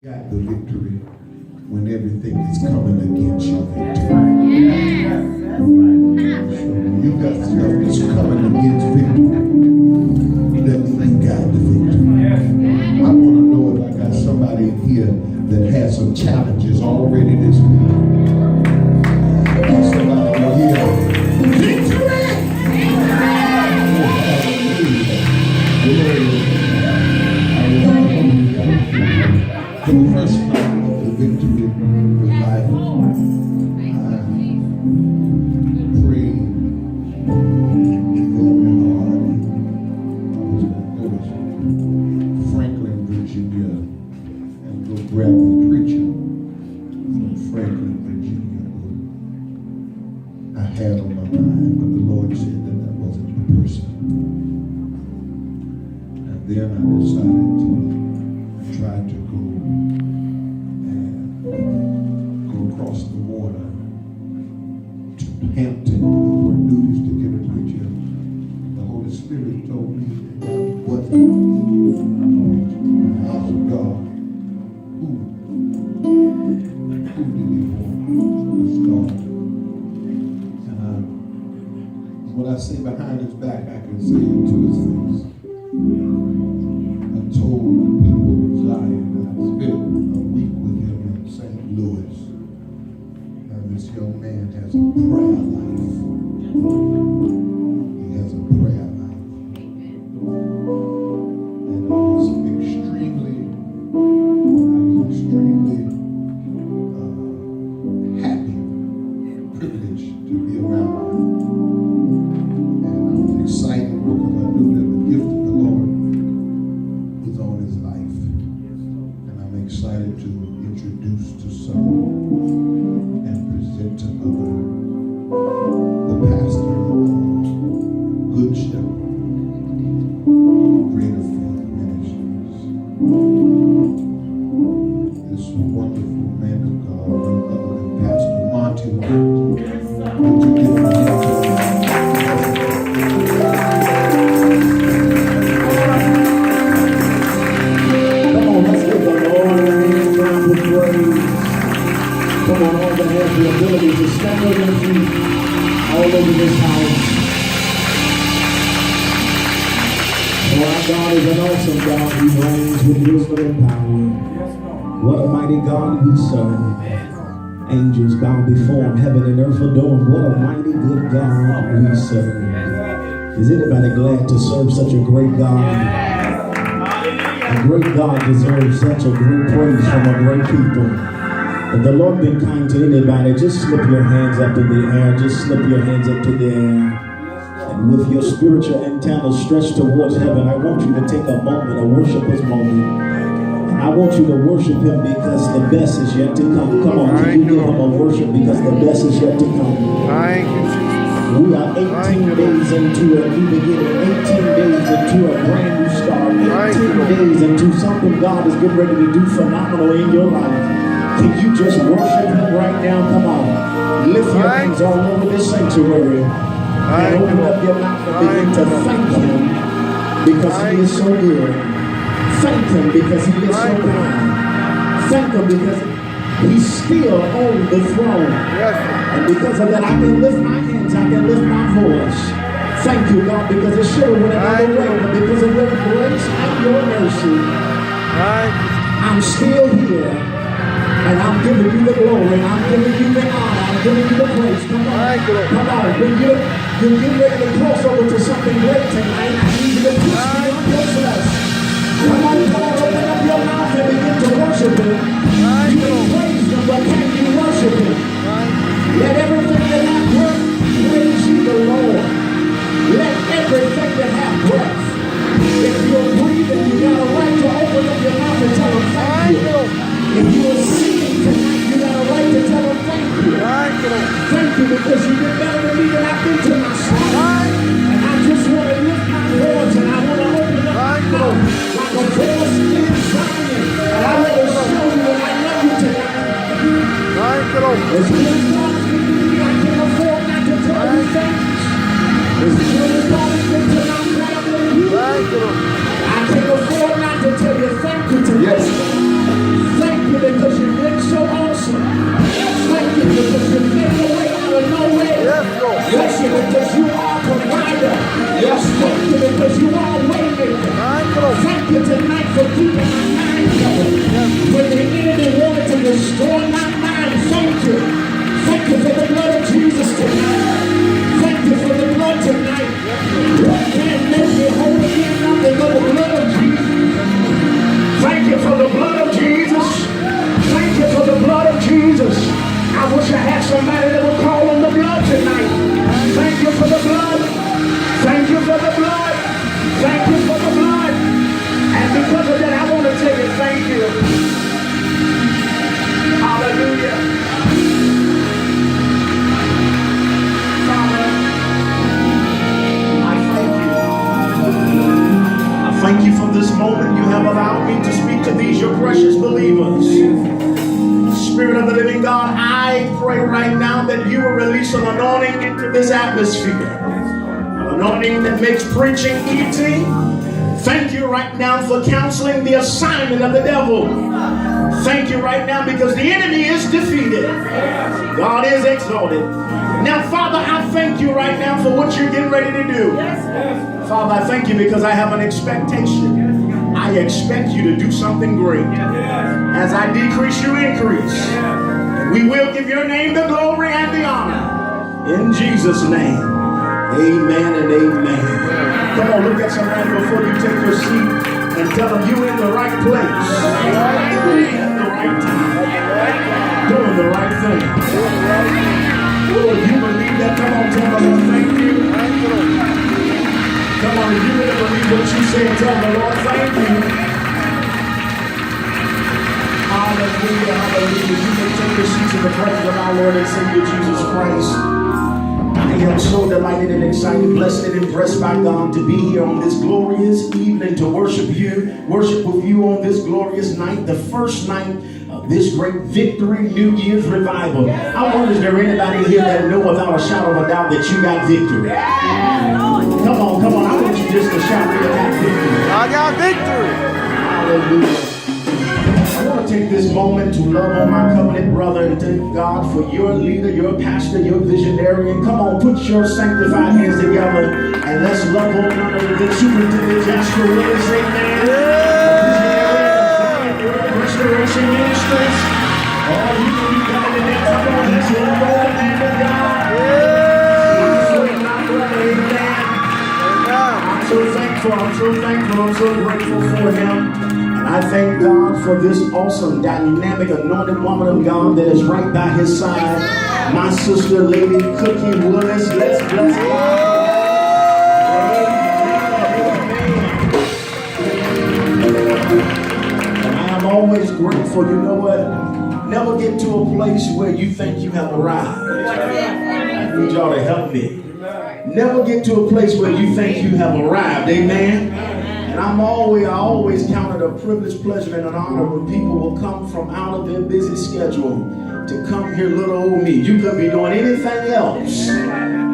got the victory when everything is coming against your victory. So when you got stuff that's coming against victory, that means you got the victory. I want to know if I got somebody in here that has some challenges already this week. Somebody in here, victory! For the first time of the victory of life, I prayed very hard. I was going to Franklin, Virginia, and go grab a preacher from Franklin, Virginia, who I had on my mind, but the Lord said that wasn't the person. And then I decided to try to go across the water to Hampton, Newport News, to get a preacher. The Holy Spirit told me what I asked God, who did he want to start? And when I say behind his back, I can say it to his face. I told the people of Zion that I spent a week with him in St. Louis. This young man has a prayer life. He has a prayer life. And I was extremely happy and privileged to be around him. And I was excited because I knew that the gift of the Lord was on his life. And I'm excited to introduce to some to the pastor of Good Shepherd, Greater Faith Ministries. This wonderful man of God, none other than Pastor Lamontae White. Would you give him a hand? Come on, let's give them all round of praise. Come on, all that have the ability to stand on your feet all over this house. For our God is an awesome God. He reigns with wisdom and power. What a mighty God we serve. Angels bow before him, heaven and earth adore him. What a mighty good God we serve. Is anybody glad to serve such a great God? A great God deserves such a great praise from a great people. If the Lord been kind to anybody, just slip your hands up in the air. Just slip your hands up to the air. And with your spiritual antennas stretched towards heaven, I want you to take a moment, a worshiper's moment. And I want you to worship him because the best is yet to come. Come on, can you give him a worship because the best is yet to come? Thank you, Jesus. We are 18 days into a new beginning, 18 days into a brand new start, 18 days into something God is getting ready to do phenomenal in your life. Can you just worship him right now? Come on. Lift your hands all over this sanctuary. And open up your mouth and begin to thank him because he is so good. Thank him because he is so kind. Thank him because he's still on the throne. And because of that, I can lift my hands. I can lift my voice. Thank you, God, because it should have went another way. But because of your grace and your mercy, I'm still here. And I'm giving you the glory, I'm giving you the honor, I'm giving you the praise. Come on, come on. When you get ready to cross over to something great tonight, I need you to push beyond your flesh. Come on, open up your mouth and begin to worship him. You can praise him, but can you worship him? Let everything that have breath praise you, the Lord. Let everything that have breath. If you're breathing, you got a right to open up your mouth and tell him thank you. If you are singing tonight, you got a right to tell him thank you. Thank you because you did better than me than I've been to myself. And I just want to lift my voice and I want to open up my mouth like a voice in Zion. And I want to show you that I love you tonight. As good as God has been to me, I can't afford not to tell you thanks. As good as God has been to my family, I can't afford not to tell you thank you tonight. Yes. Thank us. Spirit of the living God, I pray right now that you will release an anointing into this atmosphere. An anointing that makes preaching easy. Thank you right now for canceling the assignment of the devil. Thank you right now because the enemy is defeated. God is exalted. Now, Father, I thank you right now for what you're getting ready to do. Father, I thank you because I have an expectation. I expect you to do something great. As I decrease, you increase. We will give your name the glory and the honor. In Jesus' name, amen and amen. Come on, look at somebody before you take your seat and tell them you're in the right place. At the right time. Doing the right thing. Oh, if you believe that, come on, tell the Lord, thank you. Come on, if you really believe what you say, tell the Lord, thank you. Hallelujah, hallelujah. You may take your seats in the presence of our Lord and Savior Jesus Christ. I am so delighted and excited, blessed and impressed by God to be here on this glorious evening to worship with you on this glorious night, the first night of this great victory New Year's revival. I wonder, is there anybody here that know without a shadow of a doubt that you got victory? Come on, come on. I want you just to shout, you got victory. I got victory. Hallelujah. I want to take this moment to love on my covenant brother and thank God for your leader, your pastor, your visionary. And come on, put your sanctified hands together and let's love on none other than Superintendent Joshua Willis. Amen. Visionary of Zion Word Restoration Ministries. Oh, you can be better than that. Come on, let's love on the man of God. My brother, amen. I'm so thankful, I'm so grateful for him. I thank God for this awesome, dynamic, anointed woman of God that is right by his side. My sister, Lady Cookie Willis. Let's bless God. And I am always grateful. You know what? Never get to a place where you think you have arrived. I need y'all to help me. Never get to a place where you think you have arrived. Amen. And I always count it a privilege, pleasure, and an honor when people will come from out of their busy schedule to come hear little old me. You could be doing anything else,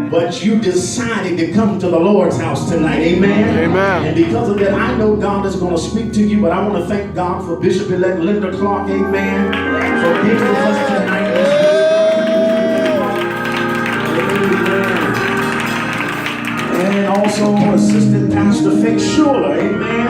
but you decided to come to the Lord's house tonight. Amen. Amen. And because of that, I know God is going to speak to you, but I want to thank God for Bishop-elect Linda Clark. Amen. For being with us tonight. And also Assistant Pastor Faith Schuler, amen.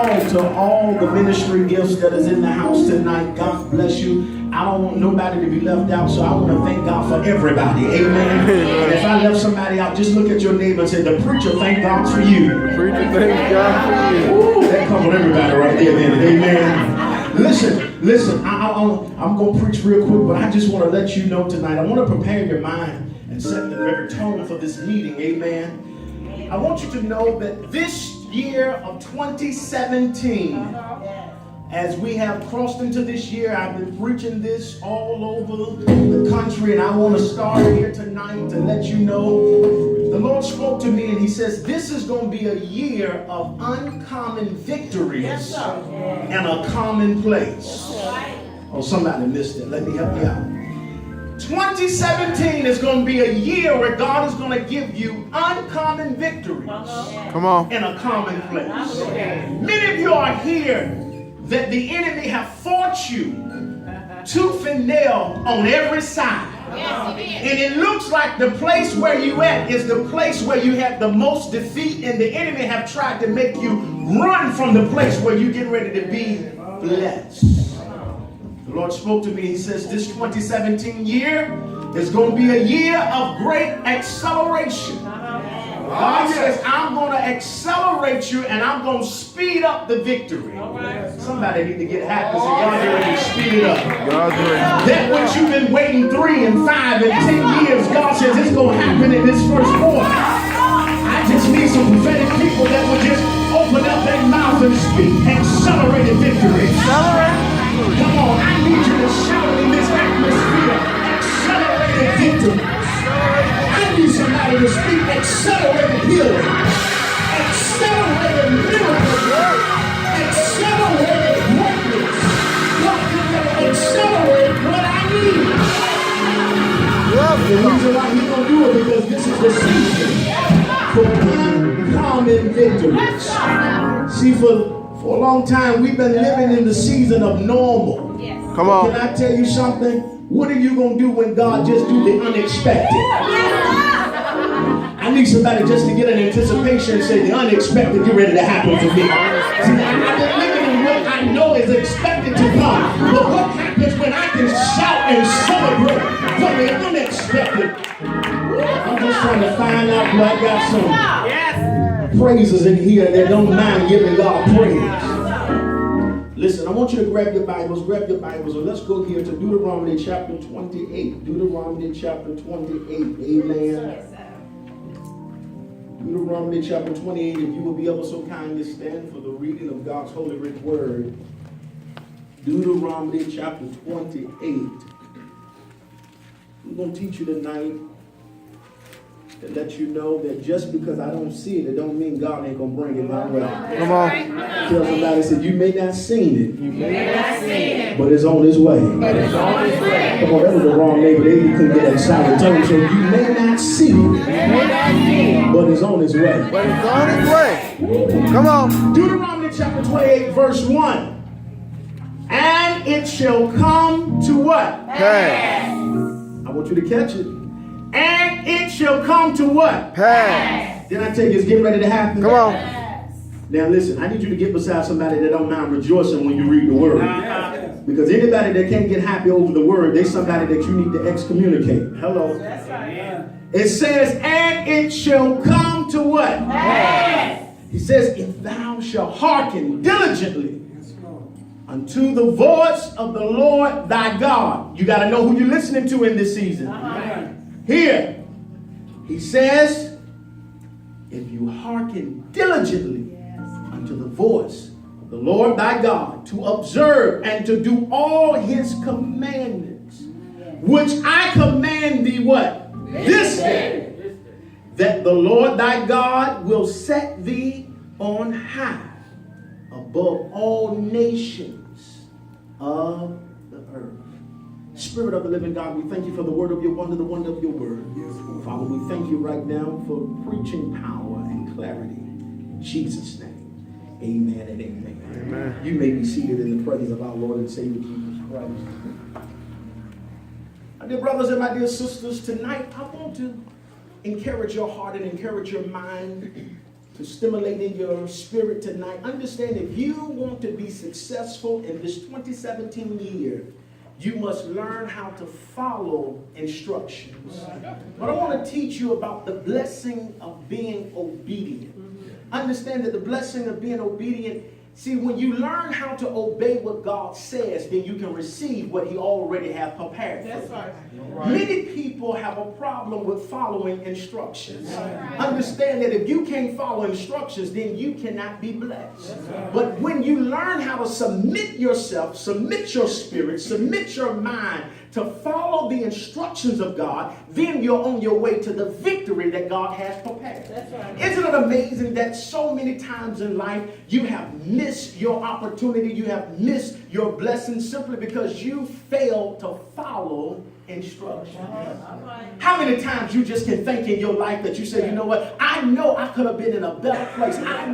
And to all the ministry gifts that is in the house tonight, God bless you. I don't want nobody to be left out, so I want to thank God for everybody, amen. And if I left somebody out, just look at your neighbor and say, the preacher, thank God for you. The preacher, thank God for you. Ooh, that covered everybody right there, amen. Listen, I'm going to preach real quick, but I just want to let you know tonight, I want to prepare your mind and set the very tone for this meeting, amen. I want you to know that this year of 2017, as we have crossed into this year, I've been preaching this all over the country, and I want to start here tonight to let you know, the Lord spoke to me and he says, this is going to be a year of uncommon victories and a common place. Oh, somebody missed it. Let me help you out. 2017 is going to be a year where God is going to give you uncommon victories. Come on. In a common place. Many of you are here that the enemy have fought you tooth and nail on every side. And it looks like the place where you at is the place where you have the most defeat, and the enemy have tried to make you run from the place where you're getting ready to be blessed. The Lord spoke to me. He says this 2017 year is going to be a year of great acceleration. God says, I'm going to accelerate you and I'm going to speed up the victory. Somebody need to get happy. So God is ready to speed it up. That which you've been waiting 3 and 5 and 10 years, God says it's going to happen in this first quarter. I just need some prophetic people that will just open up their mouth and speak accelerated victory. Come on, I need you to shout in this atmosphere, accelerated victory. I need somebody to speak accelerated healing, accelerated miracles. See, for a long time, we've been living in the season of normal. Yes. Come on. Can I tell you something? What are you going to do when God just do the unexpected? I need somebody just to get an anticipation and say the unexpected get ready to happen to me. See, I've been living in what I know is expected to come. But what happens when I can shout and celebrate for the unexpected? I'm just trying to find out who I got some praises in here that don't mind giving God praise. Listen, I want you to grab your Bibles, and let's go here to Deuteronomy chapter 28. Deuteronomy chapter 28, amen. Deuteronomy chapter 28, if you will be ever so kind to stand for the reading of God's holy written word. Deuteronomy chapter 28. I'm going to teach you tonight to let you know that just because I don't see it, it don't mean God ain't going to bring it my way. Come on. Tell somebody, said, you may not seen it, but it's on its way. Come on, that was the wrong neighbor. They couldn't get excited. Tell them, so you may not see it, but it's on its way. But it's on its way. Come on. Deuteronomy chapter 28, verse 1. And it shall come to what? Pass. I want you to catch it. And it shall come to what? Pass. Did I tell you it's getting ready to happen? Come on. Now listen, I need you to get beside somebody that don't mind rejoicing when you read the word. Because anybody that can't get happy over the word, they somebody that you need to excommunicate. Hello. It says, and it shall come to what? Pass. He says, if thou shalt hearken diligently unto the voice of the Lord thy God. You got to know who you're listening to in this season. Here, he says, if you hearken diligently unto the voice of the Lord thy God, to observe and to do all his commandments, which I command thee what? This day, that the Lord thy God will set thee on high above all nations of the earth. Spirit of the living God, we thank you for the word of your wonder, the wonder of your word. Father, we thank you right now for preaching power and clarity. In Jesus' name, amen and amen. Amen. You may be seated in the presence of our Lord and Savior Jesus Christ. My dear brothers and my dear sisters, tonight I want to encourage your heart and encourage your mind to stimulate in your spirit tonight. Understand, if you want to be successful in this 2017 year, you must learn how to follow instructions. But I want to teach you about the blessing of being obedient. Understand that the blessing of being obedient, see, when you learn how to obey what God says, then you can receive what he already has prepared for you. Many people have a problem with following instructions. Understand that if you can't follow instructions, then you cannot be blessed. But when you learn how to submit yourself, submit your spirit, submit your mind to follow the instructions of God, then you're on your way to the victory that God has prepared. Isn't it amazing that so many times in life you have missed your opportunity, you have missed your blessing simply because you failed to follow instructions? How many times you just can think in your life that you say, you know what, I know I could have been in a better place. I know